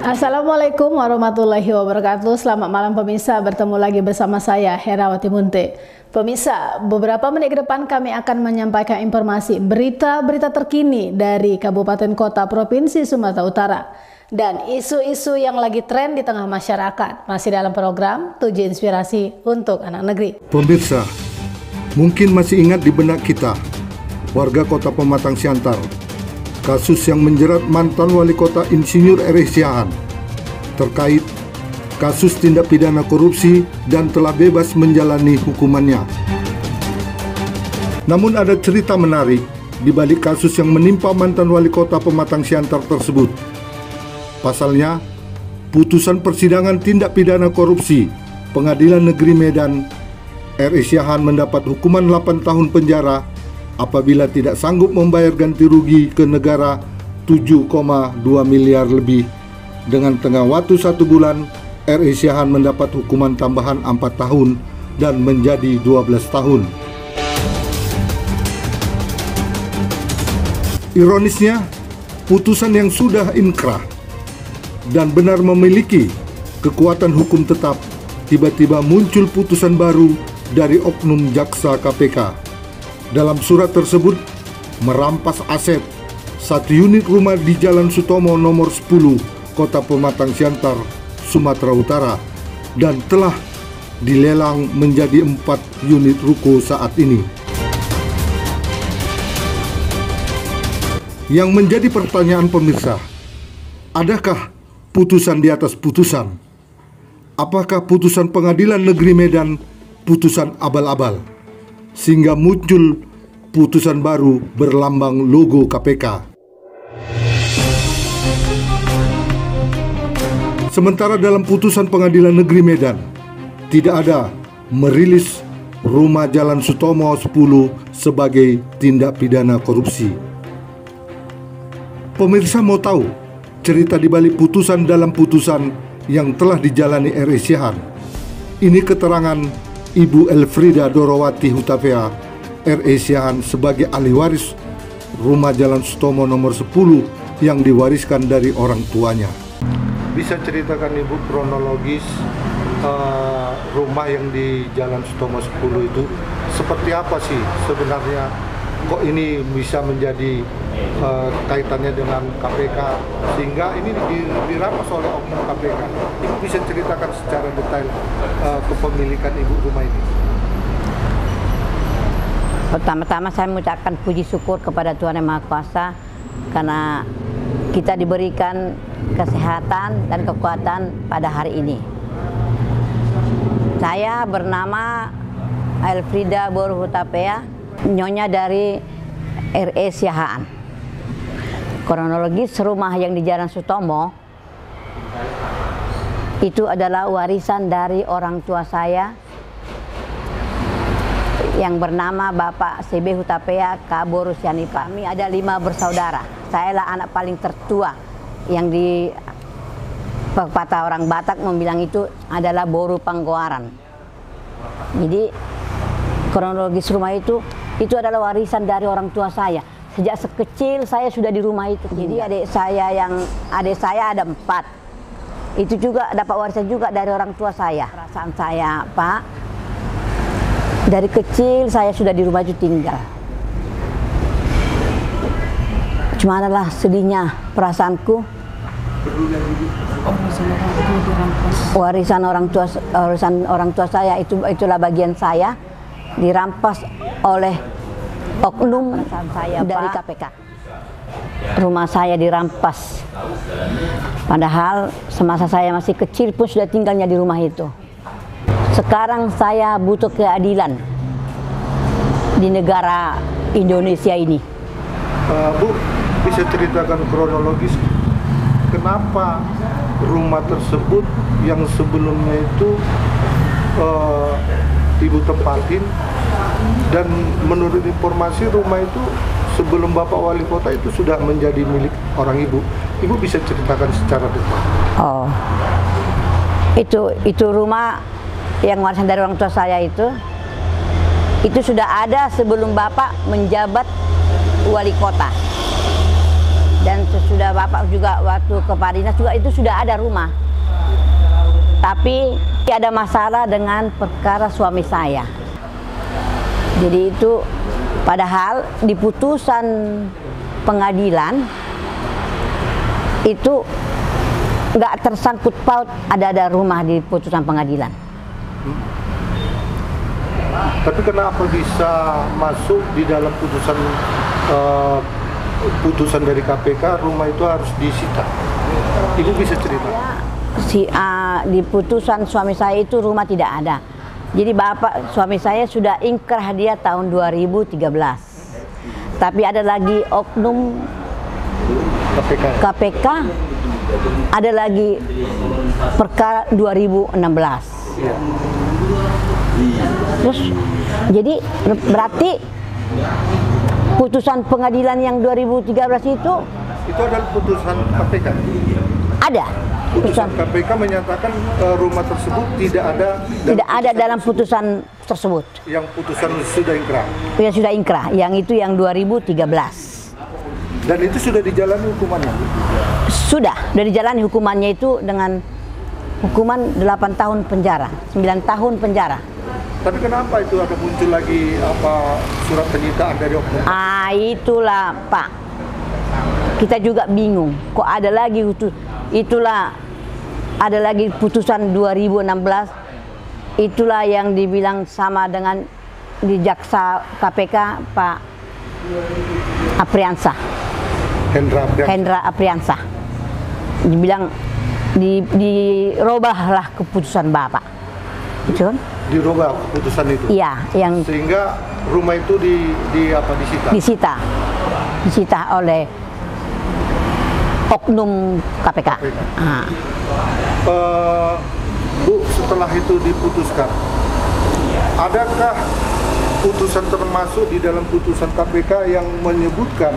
Assalamualaikum warahmatullahi wabarakatuh. Selamat malam pemirsa, bertemu lagi bersama saya Herawati Munte. Pemirsa, beberapa menit ke depan kami akan menyampaikan informasi berita-berita terkini dari Kabupaten Kota Provinsi Sumatera Utara dan isu-isu yang lagi tren di tengah masyarakat. Masih dalam program 7 Inspirasi untuk Anak Negeri. Pemirsa, mungkin masih ingat di benak kita, warga Kota Pematang Siantar, kasus yang menjerat mantan wali kota Insinyur R.E. Siahaan terkait kasus tindak pidana korupsi dan telah bebas menjalani hukumannya. Namun ada cerita menarik di balik kasus yang menimpa mantan wali kota Pematang Siantar tersebut. Pasalnya, putusan persidangan tindak pidana korupsi Pengadilan Negeri Medan, R.E. Siahaan mendapat hukuman 8 tahun penjara apabila tidak sanggup membayar ganti rugi ke negara 7,2 miliar lebih. Dengan tengah waktu 1 bulan, R.E. Siahaan mendapat hukuman tambahan 4 tahun dan menjadi 12 tahun. Ironisnya, putusan yang sudah inkrah dan benar memiliki kekuatan hukum tetap, tiba-tiba muncul putusan baru dari oknum jaksa KPK. Dalam surat tersebut, merampas aset 1 unit rumah di Jalan Sutomo nomor 10, Kota Pematang Siantar, Sumatera Utara, dan telah dilelang menjadi 4 unit ruko saat ini. Yang menjadi pertanyaan pemirsa, adakah putusan di atas putusan? Apakah putusan Pengadilan Negeri Medan putusan abal-abal, sehingga muncul putusan baru berlambang logo KPK? Sementara dalam putusan Pengadilan Negeri Medan tidak ada merilis rumah Jalan Sutomo 10 sebagai tindak pidana korupsi. Pemirsa mau tahu cerita di balik putusan dalam putusan yang telah dijalani R.E. Siahaan? Ini keterangan Ibu Elfrida Dorowati Hutapea, R.E. Siahaan sebagai ahli waris rumah Jalan Sutomo nomor 10 yang diwariskan dari orang tuanya. Bisa ceritakan Ibu kronologis rumah yang di Jalan Sutomo 10 itu seperti apa sih sebenarnya? Kok ini bisa menjadi kaitannya dengan KPK sehingga ini dirampas oleh oknum KPK? Ibu bisa ceritakan secara detail kepemilikan Ibu rumah ini? Pertama-tama saya mengucapkan puji syukur kepada Tuhan Yang Maha Kuasa karena kita diberikan kesehatan dan kekuatan pada hari ini. Saya bernama Elfrida Hutapea, nyonya dari R.E. Siahaan. Kronologis rumah yang di Jalan Sutomo itu adalah warisan dari orang tua saya yang bernama Bapak C.B. Hutapea Kaborusianipa. Kami ada 5 bersaudara. Saya lah anak paling tertua yang di pepatah orang Batak membilang itu adalah boru panggoaran. Jadi kronologis rumah itu adalah warisan dari orang tua saya. Sejak sekecil saya sudah di rumah itu. Jadi adik saya ada 4. Itu juga dapat warisan juga dari orang tua saya. Perasaan saya, Pak, dari kecil saya sudah di rumah itu tinggal. Cuma adalah sedihnya perasaanku, warisan orang tua saya itulah bagian saya dirampas oleh oknum saya dari KPK. Rumah saya dirampas, padahal semasa saya masih kecil pun sudah tinggalnya di rumah itu. Sekarang saya butuh keadilan di negara Indonesia ini. Bu, bisa ceritakan kronologis kenapa rumah tersebut yang sebelumnya itu Ibu tempatin, dan menurut informasi rumah itu sebelum Bapak Wali Kota itu sudah menjadi milik orang Ibu. Ibu bisa ceritakan secara detail. Oh, itu rumah yang warisan dari orang tua saya itu sudah ada sebelum Bapak menjabat Wali Kota. Dan sesudah Bapak juga waktu ke Pak Dinas juga itu sudah ada rumah. Tapi ada masalah dengan perkara suami saya. Jadi itu padahal di putusan pengadilan itu nggak tersangkut paut ada rumah di putusan pengadilan. Tapi kenapa bisa masuk di dalam putusan dari KPK rumah itu harus disita? Ibu bisa cerita? Di putusan suami saya itu rumah tidak ada. Jadi bapak suami saya sudah ingkrah dia tahun 2013. Tapi ada lagi oknum KPK, ada lagi perkara 2016. Ya. Terus jadi berarti putusan pengadilan yang 2013 itu adalah putusan KPK. Ada putusan KPK menyatakan rumah tersebut tidak ada dalam putusan tersebut. Yang putusan sudah ingkrah. Yang sudah ingkrah, yang itu yang 2013. Dan itu sudah dijalani hukumannya? Sudah dijalani hukumannya itu dengan hukuman 8 tahun penjara, 9 tahun penjara. Tapi kenapa itu ada muncul lagi surat penyitaan dari oknum? Itulah Pak, kita juga bingung. Kok ada lagi ada lagi putusan 2016. Itulah yang dibilang sama dengan di jaksa KPK Pak Apriansah. Hendra Apriansah. Dibilang dirubahlah keputusan Bapak. Itu kan? Dirubah keputusan itu. Iya, yang sehingga rumah itu disita. Disita oleh oknum KPK. Bu, setelah itu diputuskan, adakah putusan termasuk di dalam putusan KPK yang menyebutkan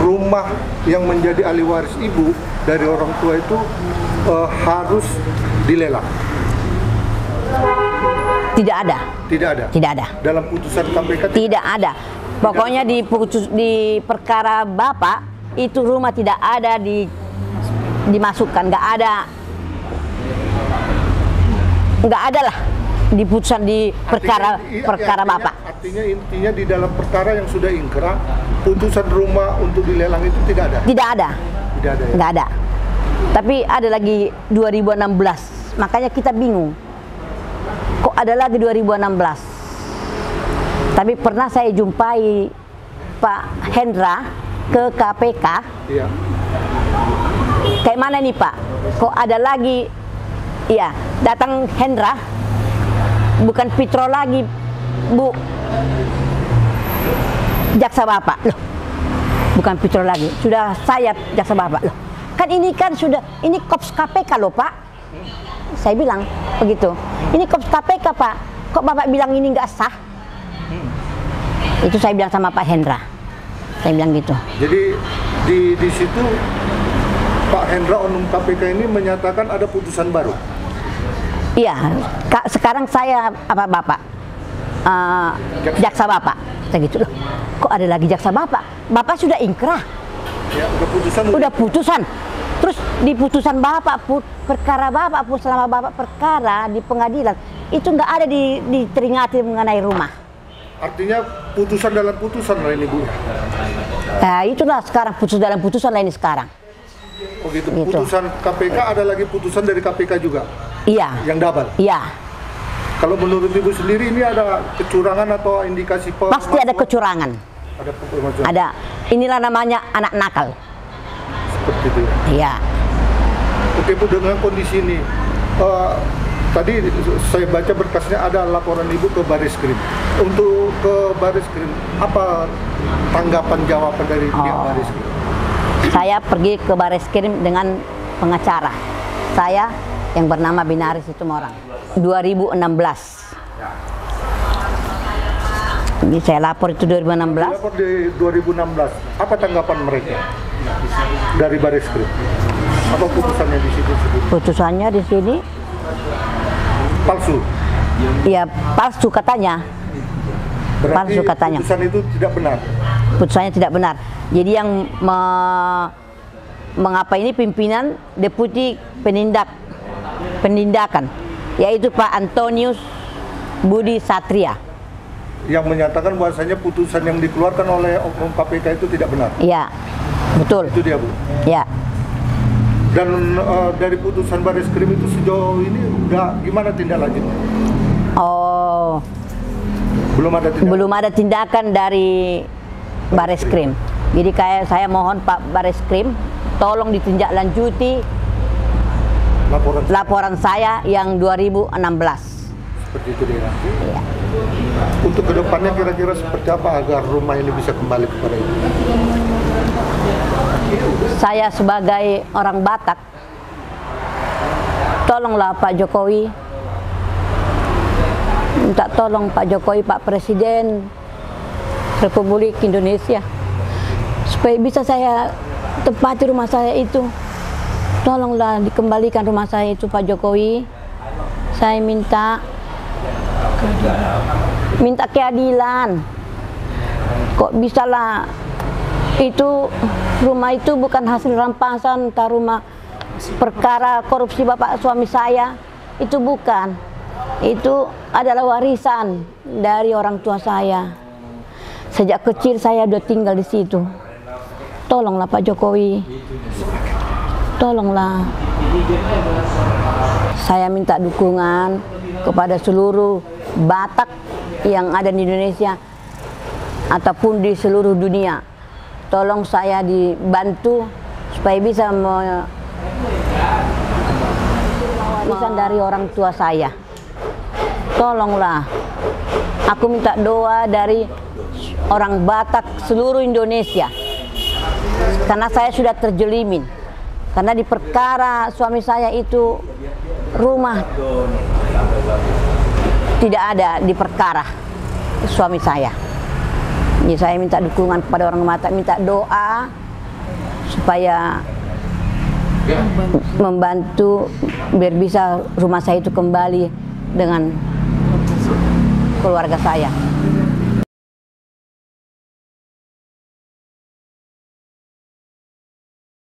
rumah yang menjadi ahli waris ibu dari orang tua itu harus dilelang? Tidak ada. Tidak ada. Dalam putusan KPK tidak ada. Pokoknya di perkara Bapak itu rumah tidak ada dimasukkan, nggak ada lah di putusan di perkara Bapak. Artinya intinya di dalam perkara yang sudah ingkrah, putusan rumah untuk dilelang itu tidak ada. Tidak ada. Ya? Nggak ada. Tapi ada lagi 2016. Makanya kita bingung. Kok ada lagi 2016? Tapi pernah saya jumpai Pak Hendra ke KPK. Iya. Kayak mana nih Pak? Kok ada lagi? Iya, datang Hendra. Bukan Pitro lagi, Bu. Jaksa Bapak. Loh. Bukan Pitro lagi. Sudah saya jaksa Bapak. Loh. Ini Kops KPK loh Pak. Saya bilang begitu. Ini Kops KPK Pak. Kok Bapak bilang ini nggak sah? Itu saya bilang sama Pak Hendra. Saya bilang gitu. Jadi di situ Pak Hendra oknum KPK ini menyatakan ada putusan baru. Iya. Sekarang saya Bapak? Jaksa Bapak. Saya gitu loh. Kok ada lagi jaksa Bapak? Bapak sudah ingkrah. Ya, udah putusan. Terus di putusan Bapak perkara Bapak pun selama Bapak perkara di pengadilan itu nggak ada diteringati mengenai rumah. Artinya putusan dalam putusan lain Ibu. Nah, itulah sekarang putusan dalam putusan lain sekarang. Oh gitu. Putusan KPK ada lagi putusan dari KPK juga. Iya. Yang double. Iya. Kalau menurut Ibu sendiri ini ada kecurangan atau indikasi pasti ada kecurangan. Ada. Inilah namanya anak nakal. Seperti itu. Iya. Oke Bu, dengan kondisi ini, tadi saya baca berkasnya ada laporan Ibu ke Bareskrim. Untuk ke Bareskrim, apa tanggapan jawaban dari pihak Bareskrim? Saya pergi ke Bareskrim dengan pengacara. Saya yang bernama Binaris Situmorang. 2016. Jadi saya lapor itu 2016. Lapor di 2016. Apa tanggapan mereka dari Bareskrim? Apa putusannya di situ? Putusannya di sini palsu. Iya, palsu katanya. Berarti palsu katanya. Putusan itu tidak benar. Putusannya tidak benar. Jadi yang mengapa ini pimpinan Deputi Penindakan, yaitu Pak Antonius Budi Satria. Yang menyatakan bahwasanya putusan yang dikeluarkan oleh Oknum KPK itu tidak benar. Iya, betul. Itu dia, Bu. Ya. Dan dari putusan Bareskrim itu sejauh ini udah gimana tindak lanjutnya? Oh, Belum ada tindakan. belum ada tindakan dari Bareskrim. Jadi kayak saya mohon Pak Bareskrim, tolong ditindaklanjuti laporan saya yang 2016. Seperti itu dia. Iya. Untuk kedepannya kira-kira seperti apa agar rumah ini bisa kembali kepada Ibu? Saya sebagai orang Batak, tolonglah Pak Jokowi, minta tolong Pak Jokowi, Pak Presiden Republik Indonesia, supaya bisa saya tempati rumah saya itu. Tolonglah dikembalikan rumah saya itu, Pak Jokowi. Saya minta keadilan. Kok bisalah itu rumah itu bukan hasil rampasan, entah rumah perkara korupsi bapak suami saya, itu bukan. Itu adalah warisan dari orang tua saya. Sejak kecil saya udah tinggal di situ. Tolonglah Pak Jokowi, tolonglah. Saya minta dukungan kepada seluruh Batak yang ada di Indonesia ataupun di seluruh dunia. Tolong saya dibantu supaya bisa warisan dari orang tua saya. Tolonglah. Aku minta doa dari orang Batak seluruh Indonesia. Karena saya sudah terjelimin. Karena di perkara suami saya itu rumah tidak ada di perkara suami saya. Jadi saya minta dukungan kepada orang Batak, minta doa supaya membantu biar bisa rumah saya itu kembali dengan keluarga saya.